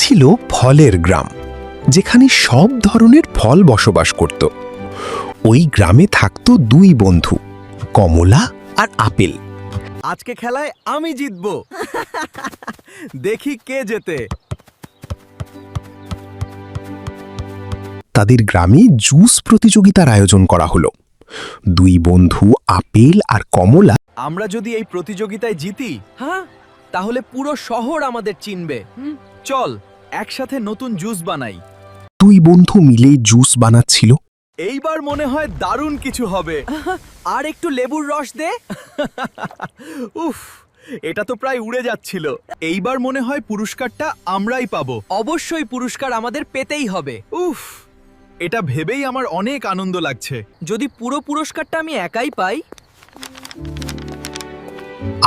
ছিল ফলের গ্রাম, যেখানে সব ধরনের ফল বসবাস করত। ওই গ্রামে থাকত দুই বন্ধু, কমলা আর আপেল। আজকে খেলায় আমি জিতবো। দেখি কে জেতে। তাদের গ্রামে জুস প্রতিযোগিতার আয়োজন করা হলো। দুই বন্ধু আপেল আর কমলা আমরা যদি এই প্রতিযোগিতায় জিতি, হ্যাঁ, তাহলে পুরো শহর আমাদের চিনবে। চল একসাথে নতুন জুস বানাই। দুই বন্ধু মিলে জুস বানাচ্ছিল। এইবার মনে হয় দারুণ কিছু হবে। আর একটু লেবুর রস দে। উফ, এটা তো প্রায় উড়ে যাচ্ছিল। এইবার মনে হয় পুরস্কারটা আমরাই পাবো। অবশ্যই পুরস্কার আমাদের পেতেই হবে। উফ, এটা ভেবেই আমার অনেক আনন্দ লাগছে। যদি পুরো পুরস্কারটা আমি একাই পাই।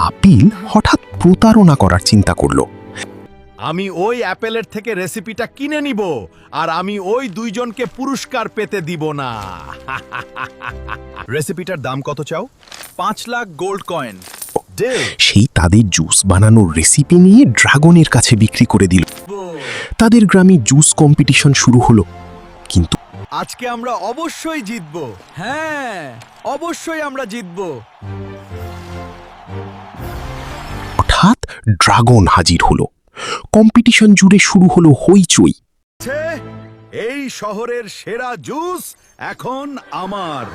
আপেল হঠাৎ প্রতারণা করার চিন্তা করল। আমি ওই অ্যাপেলের থেকে রেসিপিটা কিনে নিব, আর আমি ওই দুইজনকে পুরস্কার পেতে দিব না। রেসিপিটার দাম কত চাও? 5 লাখ গোল্ড কয়েন। সেই তাদের জুস বানানোর রেসিপি নিয়ে ড্রাগনের কাছে বিক্রি করে দিল। তাদের গ্রামে জুস কম্পিটিশন শুরু হলো। কিন্তু আজকে আমরা অবশ্যই জিতব। হ্যাঁ, অবশ্যই আমরা জিতব। হঠাৎ ড্রাগন হাজির হলো। কম্পিটিশন জুড়ে শুরু হলো হইচই। এই শহরের সেরা জুস এখন আমার।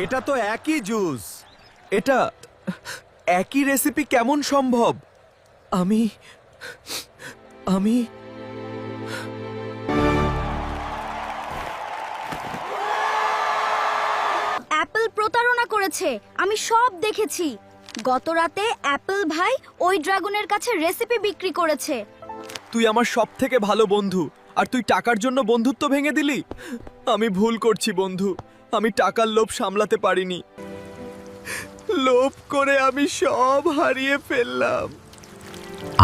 এটা তো একই জুস। এটা একই রেসিপি কেমন সম্ভব? আমি অ্যাপল প্রতারণা করেছে। আমি সব দেখেছি। গত রাতে অ্যাপল ভাই ওই ড্রাগনের কাছে রেসিপি বিক্রি করেছে। তুই আমার সবথেকে ভালো বন্ধু, আর তুই টাকার জন্য বন্ধুত্ব ভেঙে দিলি। আমি ভুল করছি বন্ধু। আমি টাকার লোভ সামলাতে পারিনি। লোভ করে আমি সব হারিয়ে ফেললাম।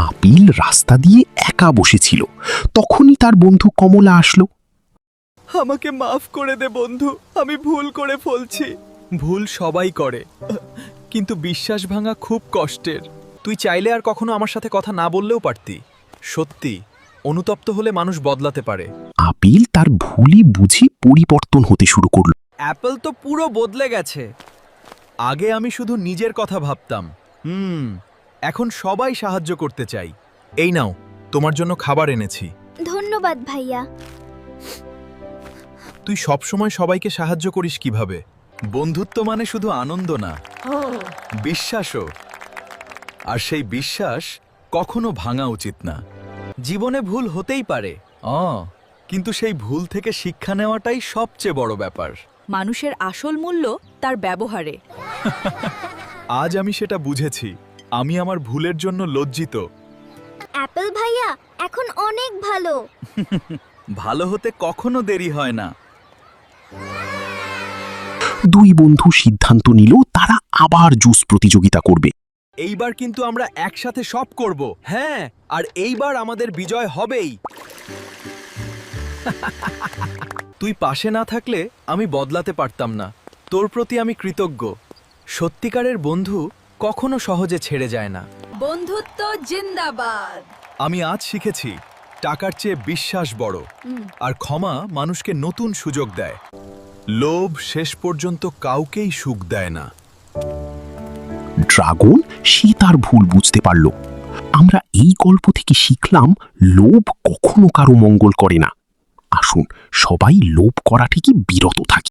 আপেল রাস্তা দিয়ে একা বসেছিল। তখনই তার বন্ধু কমলা আসলো। আমাকে মাফ করে দে বন্ধু, আমি ভুল করে ফেলছি। ভুল সবাই করে, কিন্তু বিশ্বাস ভাঙা খুব কষ্টের। তুই চাইলে আর কখনো আমার সাথে কথা না বললেও পারতি। সত্যি, অনুতপ্ত হলে মানুষ বদলাতে পারে। আপেল তার ভুলই বুঝি পরিবর্তন হতে শুরু করলো। অ্যাপল তো পুরো বদলে গেছে। আগে আমি শুধু নিজের কথা ভাবতাম। এখন সবাই সাহায্য করতে চাই। এই নাও, তোমার জন্য খাবার এনেছি। ধন্যবাদ ভাইয়া। তুই সবসময় সবাইকে সাহায্য করিস কিভাবে? বন্ধুত্ব মানে শুধু আনন্দ না, বিশ্বাসও। আর সেই বিশ্বাস কখনো ভাঙা উচিত না। জীবনে ভুল হতেই পারে, কিন্তু সেই ভুল থেকে শিক্ষা নেওয়াটাই সবচেয়ে বড় ব্যাপার। মানুষের আসল মূল্য তার ব্যবহারে। আজ আমি সেটা বুঝেছি। আমি আমার ভুলের জন্য লজ্জিত। অ্যাপল ভাইয়া এখন অনেক ভালো। ভালো হতে কখনো দেরি হয় না। দুই বন্ধু সিদ্ধান্ত নিল তারা আবার জুস প্রতিযোগিতা করবে। এইবার কিন্তু আমরা একসাথে সব করব। হ্যাঁ, আর এইবার আমাদের বিজয় হবেই। তুই পাশে না থাকলে আমি বদলাতে পারতাম না। তোর প্রতি আমি কৃতজ্ঞ। সত্যিকারের বন্ধু কখনো সহজে ছেড়ে যায় না। বন্ধুত্ব জিন্দাবাদ। আমি আজ শিখেছি, টাকার চেয়ে বিশ্বাস বড়, আর ক্ষমা মানুষকে নতুন সুযোগ দেয়। লোভ শেষ পর্যন্ত কাউকেই সুখ দেয় না। ড্রাগন সে তার ভুল বুঝতে পারল। আমরা এই গল্প থেকে শিখলাম, লোভ কখনো কারো মঙ্গল করে না। আসুন সবাই লোভ করা থেকে বিরত থাকি।